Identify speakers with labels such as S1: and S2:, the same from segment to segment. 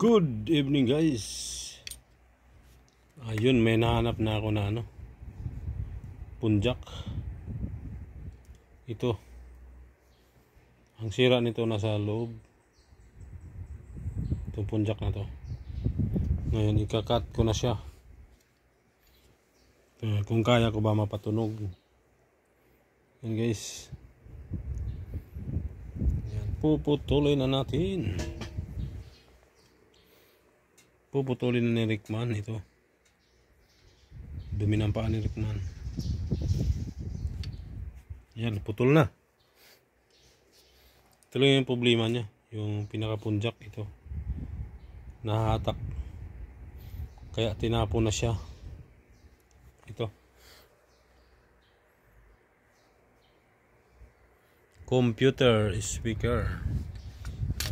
S1: Good evening guys. Ayun, may nahanap na ako na punjak. Ito. Ang sira nito nasa loob. Itong punjak na to. Ngayon ikakat ko na siya. Kung kaya ko ba mapatunog. Yan guys. Yan, puputulin na natin. Puputulin na ni Rickman ito. Dumi ng paa ni Rickman. Yan, putol na. Ito lang yung problema niya. Yung pinakapunjak ito. Nahatak. Kaya tinapon na siya. Ito. Computer speaker.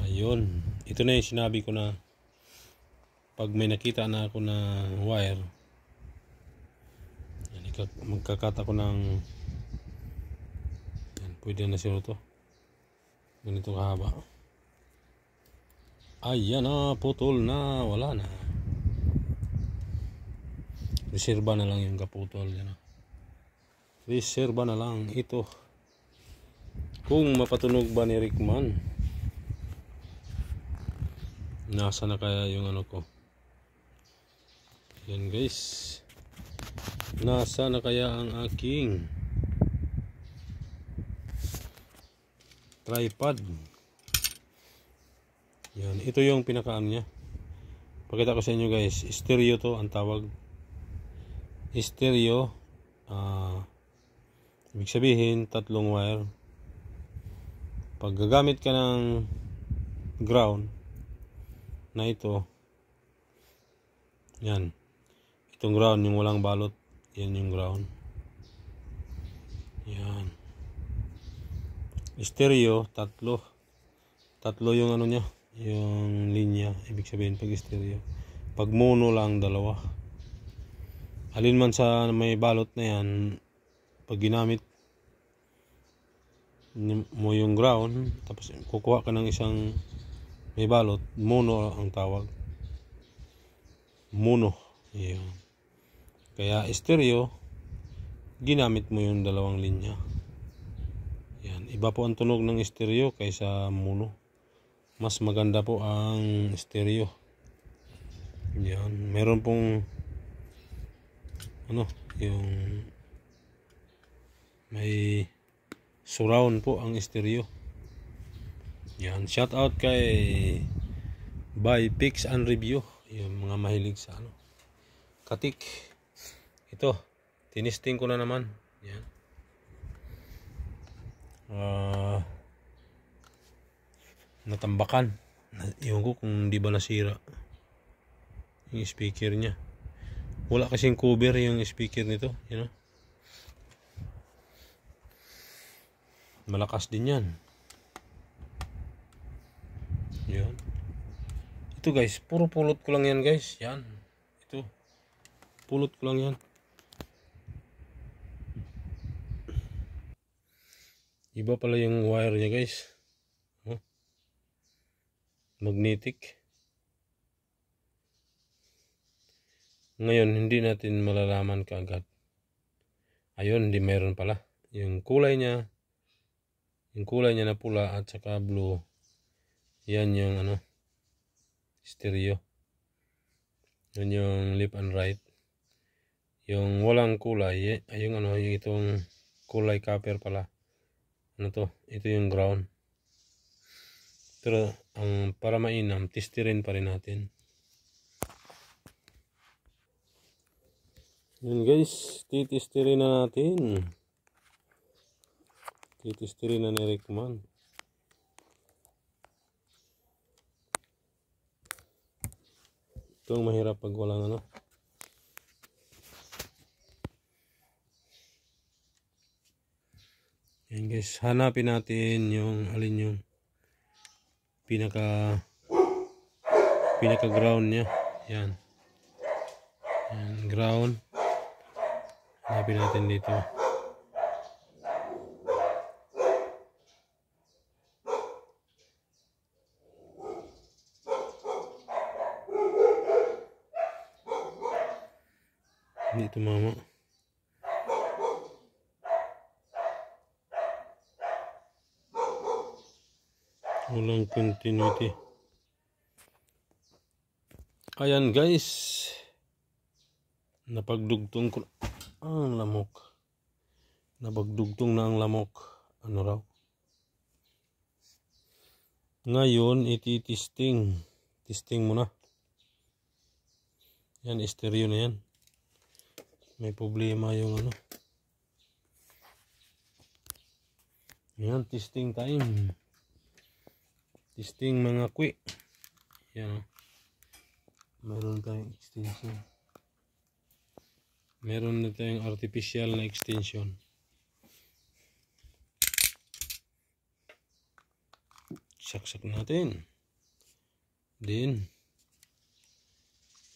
S1: Ayun. Ito na yung sinabi ko na pag may nakita na ako na wire, yan, magkakat ako ng yan, pwede na siguro to ganito kahaba. Ayan na, putol na, wala na, reserva na lang yung kaputol yan. Reserva na lang ito. Kung mapatunog ba ni Rickman, nasa na kaya yung ko. Yan guys, nasa na kaya ang aking tripod. Yan, ito yung pinakaano niya. Pakita ko sa inyo guys, stereo to ang tawag. Stereo, ibig sabihin tatlong wire. Pag gagamit ka ng ground na ito, yan, itong ground, yung walang balot, yan yung ground. Yan. Stereo, tatlo yung niya, yung linya, ibig sabihin pag stereo. Pag mono lang, dalawa. Alin man sa may balot na yan, pag ginamit mo yung ground, tapos kukuha ka ng isang may balot, mono ang tawag. Mono. Yan. Kaya stereo, ginamit mo yung dalawang linya. Yan, iba po ang tunog ng stereo kaysa mono. Mas maganda po ang stereo. Yan, meron pong yung may surround po ang stereo. Yan, shout out kay by Picks and Review, yung mga mahilig sa katik. Ito, tinisting ko na naman. Yan. Natambakan. Ewan ko kung di ba nasira yung speaker niya. Wala kasing cover yung speaker nito, malakas din yan. Yan. Ito guys, puro pulot ko lang yan guys. Yan. Ito. Pulot ko lang yan. Iba pala yung wire niya guys. Magnetic. Ngayon, hindi natin malalaman kaagad. Ayun, hindi meron pala. Yung kulay niya na pula at saka blue. Yan yung stereo. Yan yung left and right. Yung walang kulay, yung itong kulay copper pala. Ito yung ground. Pero para mainam, testirin pa rin natin. Yan guys, titistirin na natin. Titistirin na ni Rickman. Ito ang mahirap pag walang Yan guys, hanapin natin yung alin yung pinaka ground niya. Yan. Yan, ground. Hanapin natin dito. Hindi tumama. Walang continuity. Ayan guys. Napagdugtong ko ang lamok. Napagdugtong na ang lamok. Ano raw? Ngayon, iti-testing. Testing muna. Yan, stereo na yan. May problema yung ano. Yan, testing time. Testing mga kwi. Yan. Meron tayong extension. Meron na tayong artificial na extension. Saksak natin. Then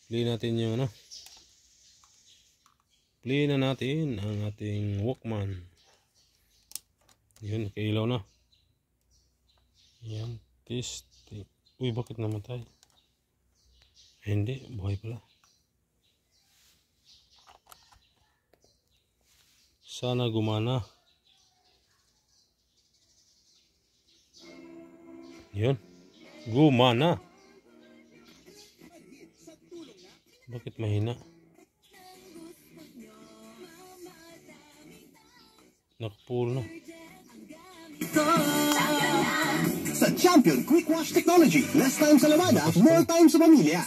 S1: play natin yung ano. Play na natin ang ating Walkman. Yun, kailaw na. Yan, testing. Uy, bakit namatay? Hindi, buhay pala. Sana gumana. Yun. Gumana. Bakit mahina? Nakapul na.
S2: Sa Champion Quick Wash Technology, less time sa lamada, more time sa pamilya.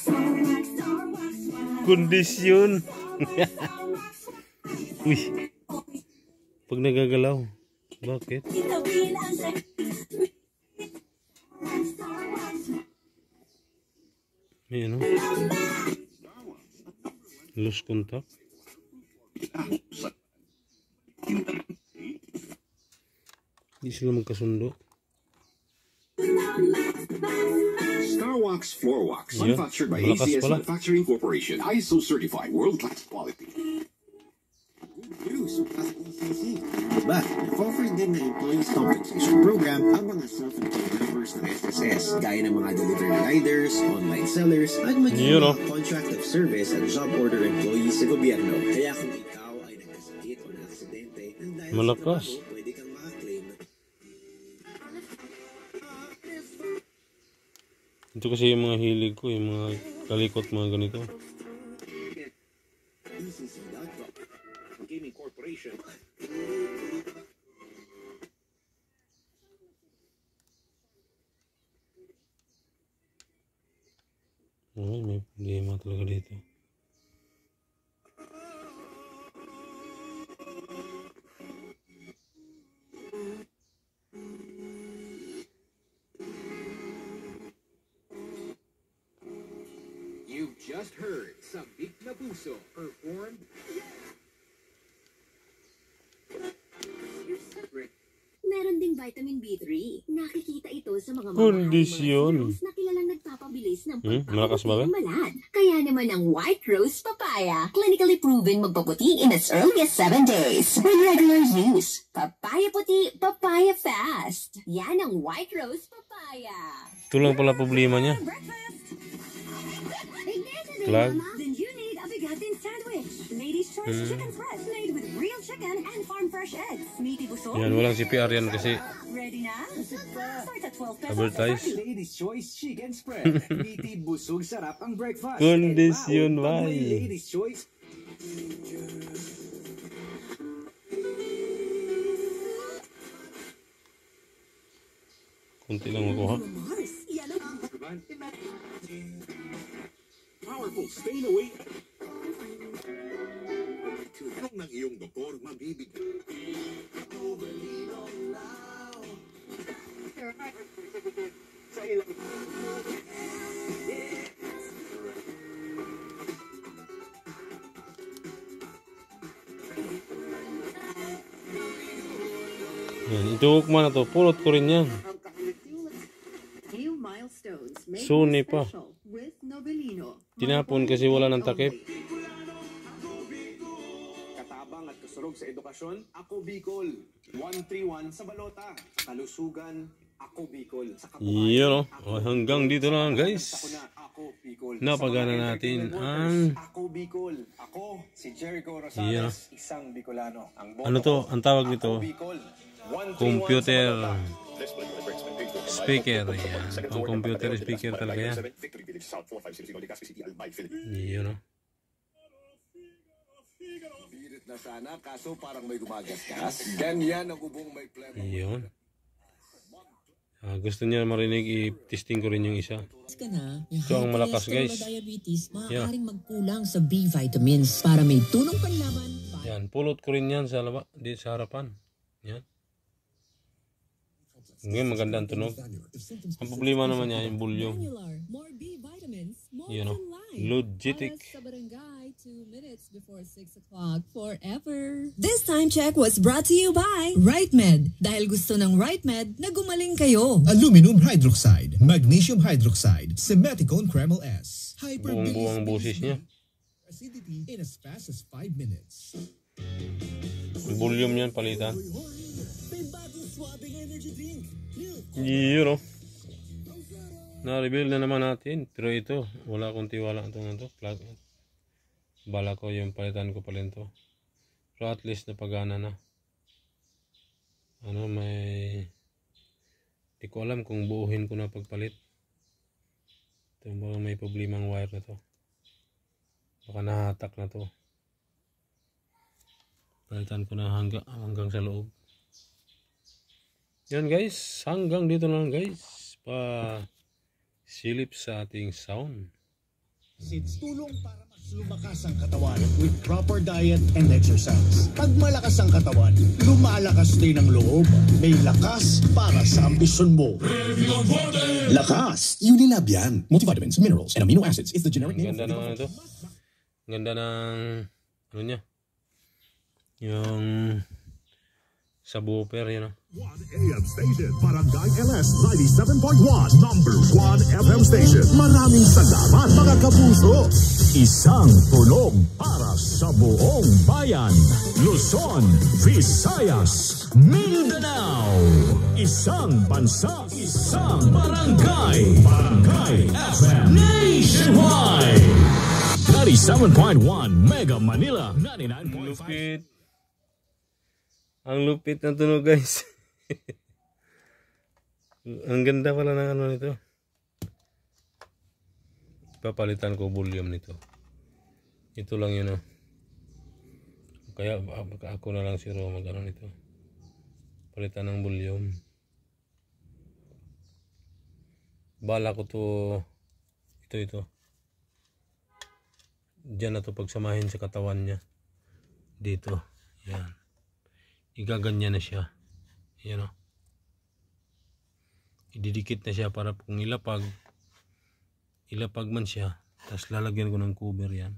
S1: Kondisyon. Uy. Pag nagagalaw. Bakit? May ano? Loose contact. Hindi sila magkasundo.
S2: Starwax Floor Wax,
S1: Yeah,
S2: manufactured by
S1: malakas
S2: ACS
S1: pala.
S2: Manufacturing Corporation, ISO certified world-class quality. Diba, nag-offer din na Employees Compensation Program ang mga self-employed members ng SSS, gaya ng mga delivery riders, online sellers, at maging mga contract of service at job order employees sa gobyerno. Kaya kung ikaw ay nagkasakit o na-aksidente, nang dahil
S1: Malakas.
S2: sa trabaho, pwede kang makaklaim na
S1: Ito kasi yung mga hilig ko, yung mga kalikot, mga ganito.
S2: ECC.com. Gaming Corporation.
S1: Ay, may problema talaga dito.
S3: You've just heard Sabik na Puso performed.
S4: Meron ding vitamin B3. Nakikita ito sa mga
S1: Kondisyon.
S4: serums na kilalang nagpapabilis ng
S1: malakas ba ba?
S4: pagpapaputi ng balat. Kaya naman ang White Rose Papaya, clinically proven magpaputi in as early as 7 days. With regular use, papaya puti, papaya fast. Yan ang White Rose Papaya.
S1: Ito lang pala problema niya. Plug.
S4: Then you need a bigatin sandwich. Ladies' choice chicken breast made with real chicken and farm fresh eggs. Meaty busog.
S1: Yan, walang CPR yan kasi
S4: Ready na? Start at 12 pesos.
S1: advertise.
S5: Ladies' Choice Chicken Spread. Meaty, busog, sarap ang breakfast.
S1: Kondisyon,
S5: And wow, pag may
S1: bay.
S5: Ladies' Choice.
S1: Kunti lang makuha.
S4: Mars, yan ang
S2: Powerful stain away. Tulong ng iyong doktor mabibigay. Sa ilang
S1: Yan, ituok mo na to. Pulot ko rin yan.
S6: New milestones made
S1: Sony
S6: more
S1: pa.
S6: special with Novelino.
S1: Tinapon kasi wala ng takip.
S5: Katabang at kasurog sa edukasyon, ako Bicol. 131 sa balota. Sa kalusugan, ako Bicol. Sa
S1: Yun o. Hanggang dito lang guys.
S5: Ako na, ako Bicol.
S1: Napagana
S5: Sa mga
S1: natin
S5: entertainment
S1: ang
S5: workers, ako Bicol. Ako Ako, si Jericho
S1: Yeah.
S5: Rosales, isang Bicolano. Ang boto
S1: Ano to?
S5: ko,
S1: Ang tawag
S5: Ako
S1: nito?
S5: Bicol. 131
S1: Computer
S5: sa balota.
S1: speaker. Yan. Ang computer speaker talaga yan. Yun, no?
S7: Birit na sana, kaso parang may gumagasgas. Ganyan ang ubong may plema.
S1: Yun. Gusto niya marinig, i-testing ko rin yung isa.
S8: Ka na,
S1: Ito ang malakas, guys.
S8: Diabetes, maaaring magkulang sa B vitamins para may tulong panlaban.
S1: Yan, pulot ko rin yan sa harapan. Yan. Ngayon maganda ang tunog. Ang problema naman niya yung volume.
S8: More B vitamins, more
S1: Yun, no?
S8: life.
S1: Logitic.
S8: Sa barangay, 2 minutes before 6 o'clock forever. This time check was brought to you by RightMed. Dahil gusto ng RightMed na gumaling kayo.
S9: Aluminum hydroxide, magnesium hydroxide, simeticone Kreml S.
S1: Buong-buong busis niya.
S9: Acidity in as fast as 5 minutes.
S1: Yung volume niyan palitan.
S9: May bagong swabbing energy drink.
S1: Yun, no? Na-reveal na naman natin. Pero ito, wala akong tiwala ito. Bala ko yung palitan ko pala ito. Pero at least napagana na. Di ko alam kung buuhin ko na pagpalit. Ito may problemang wire na to. Baka nahatak na to. Palitan ko na hanggang sa loob. Yan guys, hanggang dito lang guys. Silip sa ating sound.
S9: It's tulong para mas lumakas ang katawan with proper diet and exercise. Pag malakas ang katawan, lumalakas din ang loob. May lakas para sa ambisyon mo. Lakas! Unilab yan. Multivitamins, minerals, and amino acids is the generic name.
S1: Ganda ng ito. Ganda ng ano niya. Yung subwoofer yun.
S10: 1 AM station, Barangay LS 97.1, number 1 FM station. Maraming salamat mga kapuso. Isang tunog para sa buong bayan. Luzon, Visayas, Mindanao. Isang bansa, isang barangay. Barangay FM Nationwide. 97.1 Mega Manila, 99.5.
S1: Ang lupit ng tunog guys. Ang ganda pala ng ano nito. Papalitan ko volume nito. Ito lang yun. Kaya ako na lang siguro mag-ano nito. Palitan ng volume. Bala ko to. Ito. Diyan na to pagsamahin sa katawan niya. Dito. Yan. Igaganyan na siya. Yan o. Ididikit na siya para kung ilapag man siya. Tapos lalagyan ko ng cover yan.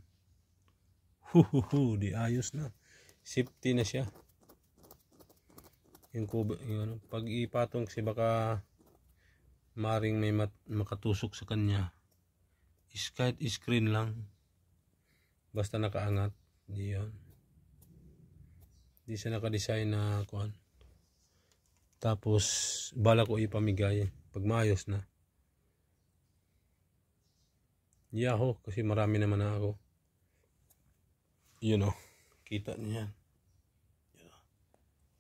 S1: Di ayos na. Safety na siya. Yung cover, yung, pag ipatong kasi baka maring may makatusok sa kanya. Kahit screen lang. Basta nakaangat. Di yan. Di siya nakadesign na kuhan. Tapos bala ko ipamigay pag maayos na. Yaho, kasi marami naman na ako. Yun o. Kita niya.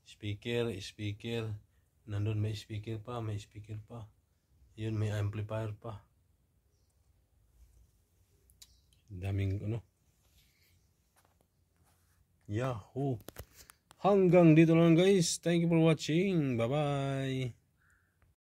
S1: Speaker. Nandun may speaker pa. Yun may amplifier pa. Daming ano. Yahoo! Hanggang dito lang guys. Thank you for watching. Bye-bye.